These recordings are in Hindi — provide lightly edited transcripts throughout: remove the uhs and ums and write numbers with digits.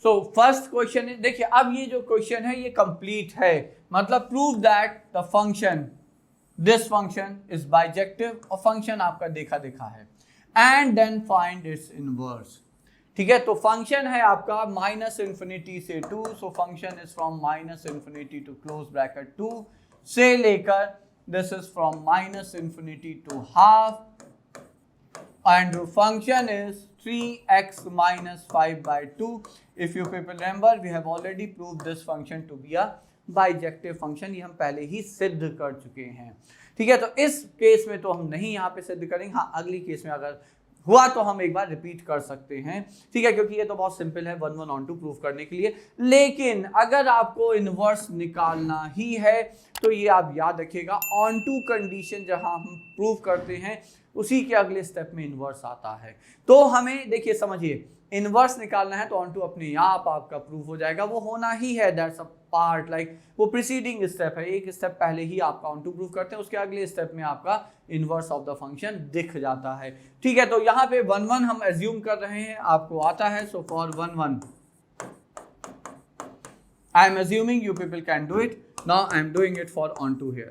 सो फर्स्ट क्वेश्चन है, देखिए अब ये जो क्वेश्चन है ये कंप्लीट है, मतलब prove that the function this function is bijective, और फंक्शन आपका देखा है, and then find its inverse. ठीक है, तो फंक्शन है आपका माइनस इंफिनिटी से 2, so function is from minus infinity to close bracket 2 से लेकर this is from minus infinity to half, and the function is 3x minus 5 by 2. If you people remember, we have already proved this function to be a bijective function, ये हम पहले ही सिद्ध कर चुके हैं। ठीक है, तो इस केस में तो हम नहीं यहाँ पे सिद्ध करेंगे, हाँ अगली केस में अगर हुआ तो हम एक बार रिपीट कर सकते हैं। ठीक है, क्योंकि ये तो बहुत सिंपल है 1 1 ऑन 2 प्रूव करने के लिए। लेकिन अगर आपको इनवर्स निकालना ही है तो ये आप याद रखिएगा, ऑन टू कंडीशन जहां हम प्रूव करते हैं उसी के अगले स्टेप में इनवर्स आता है। तो हमें देखिए समझिए, इनवर्स निकालना है तो ऑन टू अपने आप आपका प्रूव हो जाएगा, वो होना ही है, दैट्स अ पार्ट, लाइक वो प्रीसीडिंग स्टेप है, एक स्टेप पहले ही आपका ऑन टू प्रूव करते हैं, उसके अगले स्टेप में आपका इनवर्स ऑफ द फंक्शन दिख जाता है। ठीक है, तो यहाँ पे 1 1 हम एज्यूम कर रहे हैं, आपको आता है, so for 1 1 I am assuming, you people can do it, now I am doing it for on to here.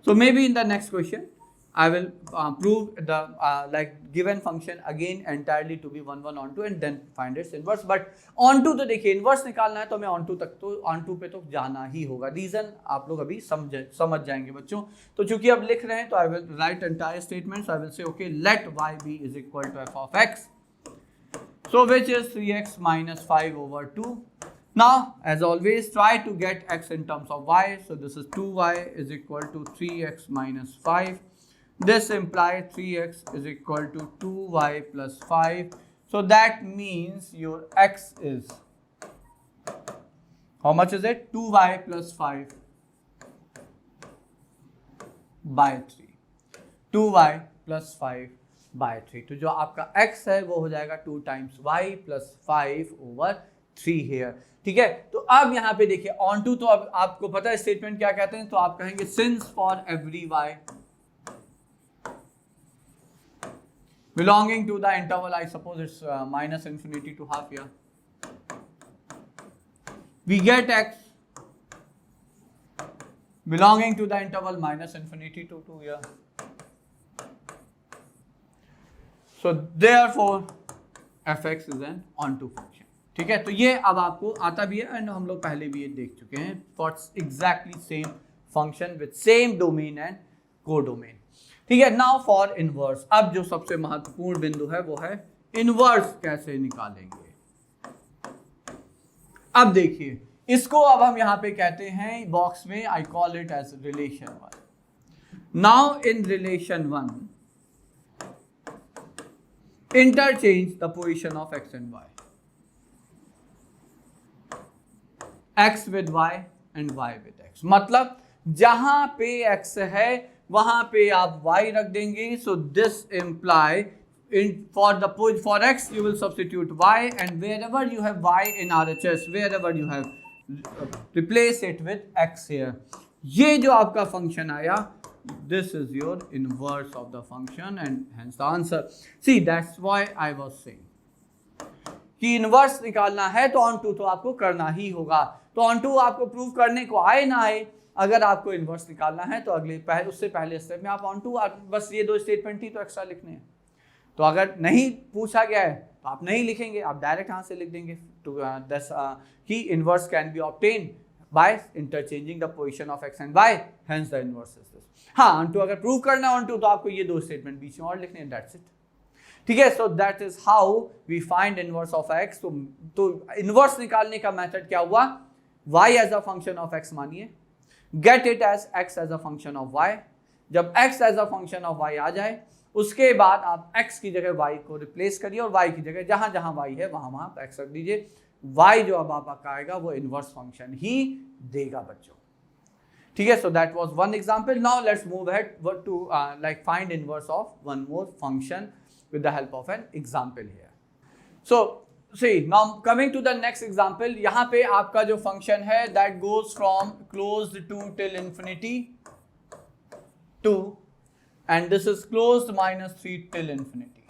So maybe in the next question I will prove the like given function again entirely to be 1 1 onto and then find its inverse, but onto तो देखिए इनवर्स निकालना है तो हमें onto तक तो onto पे तो जाना ही होगा। रीजन आप लोग अभी समझ जाएंगे बच्चों। तो चूंकि अब लिख रहे हैं तो I will write entire statement, so I will say okay, let y be is equal to f of x, so which is 3x minus 5 over 2. Now as always try to get x in terms of y, so this is 2y is equal to 3x minus 5. This implies 3x is equal to 2y plus 5. So that means your x is, how much is it? 2y plus 5 by 3. 2y plus 5 by 3. तो जो आपका x है वो हो जाएगा 2 times y plus 5 over 3 here. ठीक है, तो अब यहाँ पे देखिए ऑन टू, तो अब आपको पता है स्टेटमेंट क्या कहते हैं, तो आप कहेंगे since for every y belonging to the interval, I suppose it's minus infinity to half here, we get x belonging to the interval minus infinity to 2 here. So therefore fx is an onto function. ठीक है, तो ये अब आपको आता भी है एंड हम लोग पहले भी ये देख चुके हैं for exactly same function with same domain and codomain. ठीक है, नाउ फॉर इनवर्स। अब जो सबसे महत्वपूर्ण बिंदु है वो है इनवर्स कैसे निकालेंगे। अब देखिए इसको अब हम यहां पे कहते हैं बॉक्स में, I call it as relation 1। Now in relation 1 interchange the position of x and y, x with y and y with x, मतलब जहां पे x है वहां पे आप y रख देंगे। so this imply for x you will substitute y, and wherever you have y in RHS, wherever you have replace it with x here, ये जो आपका फंक्शन आया, this is your inverse of the function and hence the answer. See, that's why I was saying कि इनवर्स निकालना है तो ऑन टू तो आपको करना ही होगा। तो ऑन टू आपको प्रूव करने को आए ना आए, अगर आपको इनवर्स निकालना है तो उससे पहले स्टेप में आप ऑन टू, बस ये 2 स्टेटमेंट ही तो एक्स्ट्रा लिखने हैं। तो अगर नहीं पूछा गया है तो आप नहीं लिखेंगे, आप डायरेक्ट यहाँ से लिख देंगे कि inverse can be obtain by interchanging the position of x and y, hence the inverse is this. हाँ, ऑन टू अगर प्रूव करना है ऑन टू तो आपको ये 2 स्टेटमेंट बीच में और लिखने हैं, दैट्स इट। ठीक है, so that is how we find inverse of x. तो इनवर्स निकालने का मेथड क्या हुआ, y as a function of x मानिए, get it as x as a function of y। जब x as a function of y आ जाए उसके बाद आप x की जगह y को रिप्लेस करिए और y की जगह जहां जहां y है वहां वहां x रख दीजिए। y जो अब आपका आएगा वो इनवर्स फंक्शन ही देगा बच्चों। ठीक है, so that was one example. Now let's move ahead to like find inverse of one more function with the help of an example here. So see, now coming to the next example, यहाँ पे आपका जो function है that goes from closed to till infinity to, and this is closed minus 3 till infinity.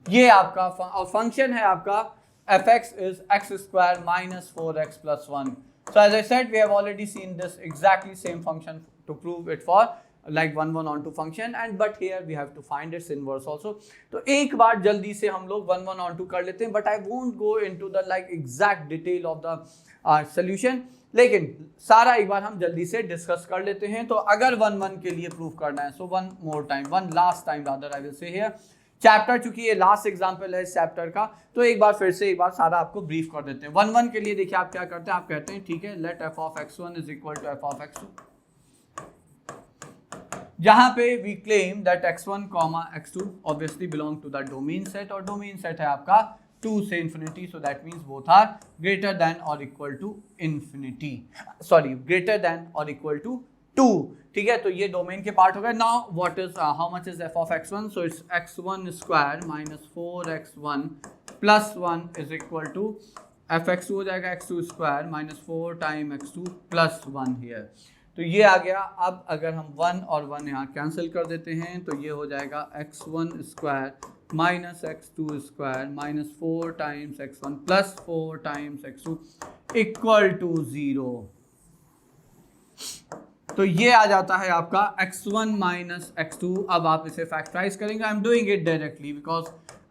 ये आपका function है आपका fx is x square minus 4x plus 1. So as I said, we have already seen this exactly same function to prove it for like 1 1 onto function, and but here we have to find its inverse also. तो एक बार जल्दी से हम लोग 1 1 onto कर लेते हैं, but I won't go into the like exact detail of the solution, लेकिन सारा एक बार हम जल्दी से डिस्कस कर लेते हैं. तो अगर 1 1 के लिए प्रूफ करना है, so one last time rather I will से हियर, चैप्टर चूंकि ये लास्ट एग्जांपल है इस चैप्टर का, तो एक बार फिर से एक बार सारा आपको ब्रीफ कर देते हैं. 1 1 के लिए देखिए आप क्या करते हैं, आप कहते हैं ठीक है, let f of x1 is equal to f of x2, जहां पे we claim that x1 x2 obviously belong to the domain set, और डोमेन सेट है आपका 2 से infinity, so that means both are greater than और equal to infinity, sorry greater than और इक्वल टू 2. ठीक है, तो ये डोमेन के पार्ट हो गए. Now what is how much is f of x1, so it's x1 square minus 4x1 plus 1 is equal to fx2 हो जाएगा x2 square minus 4 time x2 plus 1 here. तो ये आ गया. अब अगर हम 1 और 1 यहाँ कैंसिल कर देते हैं तो ये हो जाएगा x1 square minus x2 square minus 4 times x1 plus 4 times x2 equal to 0. तो ये आ जाता है आपका x1 माइनस x2. अब आप इसे फैक्टराइज करेंगे. I am doing it directly because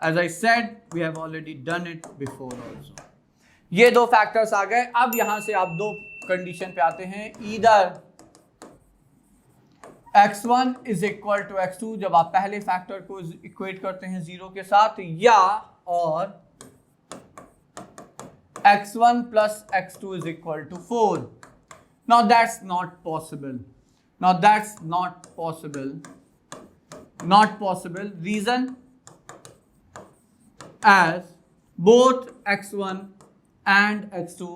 as I said we have already done it before also. ये दो फैक्टर्स आ गए. अब यहां से आप दो कंडीशन पे आते हैं, either x1 is equal to x2 जब आप पहले फैक्टर को इक्वेट करते हैं 0 के साथ, या और x1 plus x2 is equal to 4. Now that's not possible. Not possible. Reason, as both x1 and x2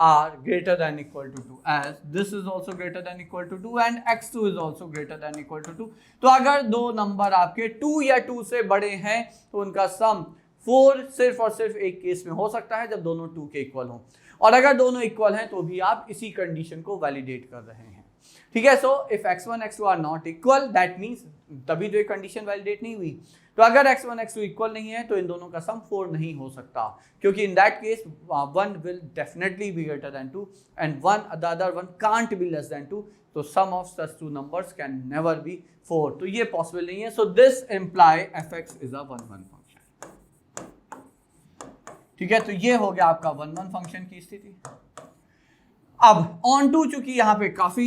are greater than equal to 2, as this is also greater than equal to 2 and x2 is also greater than equal to 2. तो अगर दो नंबर आपके 2 या 2 से बड़े हैं तो उनका सम 4 सिर्फ और सिर्फ एक केस में हो सकता है, जब दोनों 2 के इक्वल हों, और अगर दोनों इक्वल हैं तो भी आप इसी कंडीशन को वैलिडेट कर रहे हैं. ठीक है, so if x1 x2 are not equal, that means तभी तो ये कंडीशन वैलिडेट नहीं हुई. तो अगर x1 x2 इक्वल नहीं है तो इन दोनों का सम 4 नहीं हो सकता, क्योंकि in that case 1 will definitely be greater than 2 and the other one can't be less than 2. तो some of such two numbers can never be 4. तो ये पॉसिबल नहीं है. So this imply fx is a 1 1 function. ठीक है, तो ये हो गया आपका 1 1 फंक्शन की स्थिति. अब ऑन टू चूंकि यहाँ पे काफी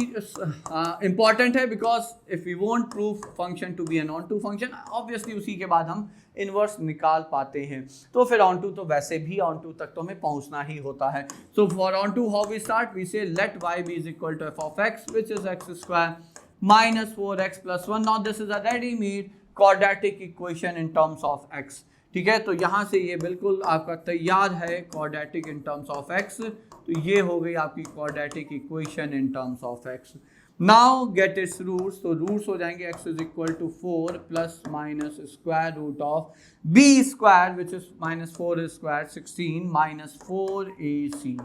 इंपॉर्टेंट है, because if you won't prove function to be an onto function, obviously उसी के बाद हम इनवर्स निकाल पाते हैं. तो फिर ऑन टू तो वैसे भी ऑन टू तक तो हमें पहुंचना ही होता है. So for on to how we start, we say let y be is equal to f of x which is x square minus 4x plus 1. Now this is a readymade quadratic equation in terms of x. ठीक है, तो यहाँ से ये बिल्कुल आपका तैयार है quadratic in terms of x. तो ये हो गई आपकी quadratic equation in terms of x. Now get its roots. तो रूट्स हो जाएंगे x is equal to 4 plus minus square root of b square which is minus 4 square 16 minus 4ac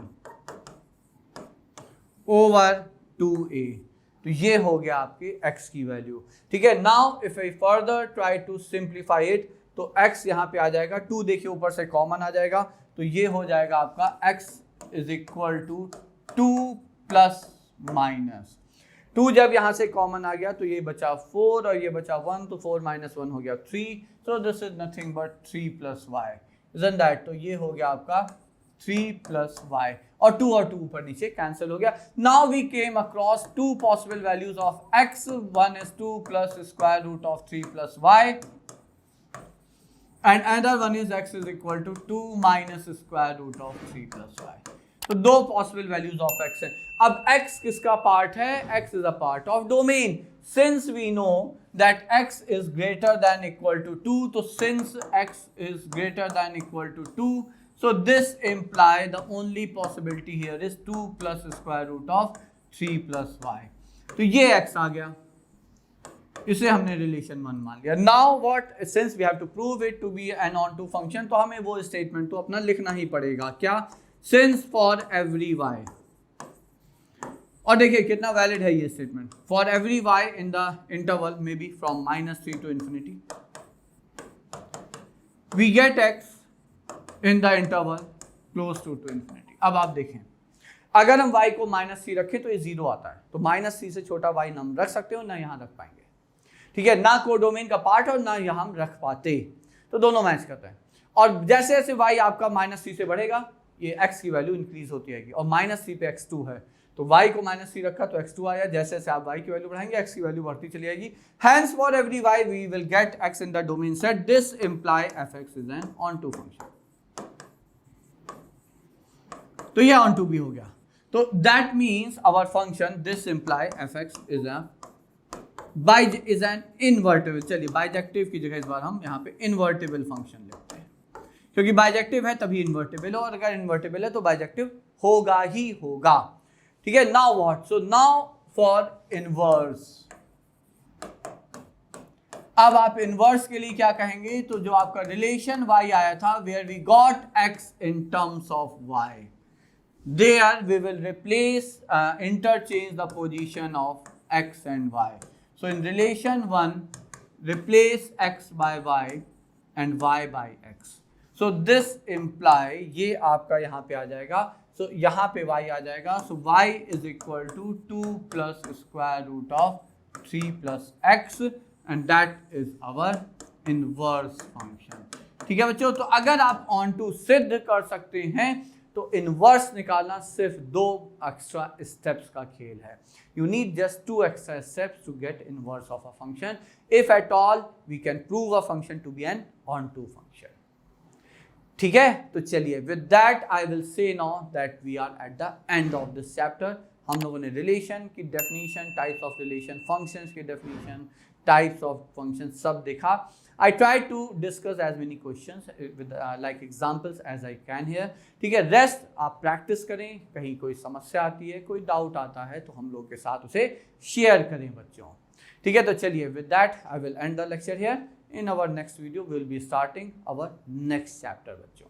over 2a. तो ये हो गया आपके x की वैल्यू. ठीक है, now if I further try to simplify it, तो x यहाँ पे आ जाएगा, 2 देखिए ऊपर से कॉमन आ जाएगा, तो ये हो जाएगा आपका x is equal to 2 plus minus 2. जब यहाँ से कॉमन आ गया तो ये बचा 4 और ये बचा 1, तो 4 माइनस 1 हो गया 3. So this is nothing but 3 plus y, isn't that. तो ये हो गया आपका 3 प्लस वाई, और 2 ऊपर नीचे कैंसिल हो गया. Now we came across 2 possible values of x. One is 2 plus square root of 3 plus y, and another one is x is equal to 2 minus square root of 3 plus y. तो दो पॉसिबल वैल्यूज ऑफ x है. अब x किसका पार्ट है? x is a part of domain. Since we know that x is greater than equal to 2, तो since x is greater than equal to 2, so this imply the only possibility here is 2 plus square root of 3 plus y. तो ये x आ गया, इसे हमने रिलेशन 1 मान लिया. Now what, since we have to prove it to be an onto function, तो हमें वो स्टेटमेंट तो अपना लिखना ही पड़ेगा. क्या? Since for every y. और देखिए कितना वैलिड है ये statement. For every y in the interval maybe from -3 to infinity, we get x in the interval close to infinity. अब आप देखें, अगर हम y को -c रखें तो ये 0 आता है, तो -c से छोटा y ना हम रख सकते हो ना यहाँ रख पाएंगे, ठीक है, ना कोडोमेन का पार्ट और ना यहाँ हम रख पाते, तो दोनों मैच करते हैं। और जैसे जैसे y आपका -c से बढ़ेगा ये x की वैल्यू इंक्रीज होती रहेगी, और -c पे x2 है तो y को -c रखा तो x2 आया, जैसे जैसे आप y की वैल्यू बढ़ाएंगे x की वैल्यू बढ़ती चली जाएगी। Hence for every y we will get x in the domain set. This imply fx is an onto function. तो ये onto भी हो गया, तो that means our function this imply fx is an invertible। चलिए बाइजेक्टिव की जगह इस बार हम यहाँ पे इन्वर्टिबल फंक्शन लेते हैं, क्योंकि बाइजेक्टिव है तभी इन्वर्टिबल हो, और अगर इन्वर्टिबल है तो बाइजेक्टिव होगा ही होगा, ठीक है। Now what, so now for inverse, अब आप इनवर्स के लिए क्या कहेंगे, तो जो आपका रिलेशन y आया था where we got x in terms of y, there we will replace interchange the position of x and y. So in relation 1 replace x by y and y by x. So this imply ये आपका यहाँ पे आ जाएगा, so यहाँ पे y आ जाएगा, so y is equal to 2 plus square root of 3 plus x and that is our inverse function, ठीक है बच्चों। तो अगर आप onto सिद्ध कर सकते हैं तो इनवर्स निकालना सिर्फ 2 एक्स्ट्रा स्टेप्स का खेल है। You need just 2 extra steps to get inverse of a function. If at all we can prove a function to be an onto function, ठीक है। तो चलिए with that I will say now that we are at the end of this chapter. हम लोगों ने रिलेशन की definition, types of relation, functions की डेफिनेशन, टाइप्स ऑफ फंक्शन सब देखा। I try to discuss as many questions with like examples as I can here, ठीक है। रेस्ट आप प्रैक्टिस करें, कहीं कोई समस्या आती है, कोई डाउट आता है तो हम लोग के साथ उसे शेयर करें बच्चों, ठीक है। तो चलिए with that I will end the lecture here. In our next video we will be starting our next chapter बच्चों।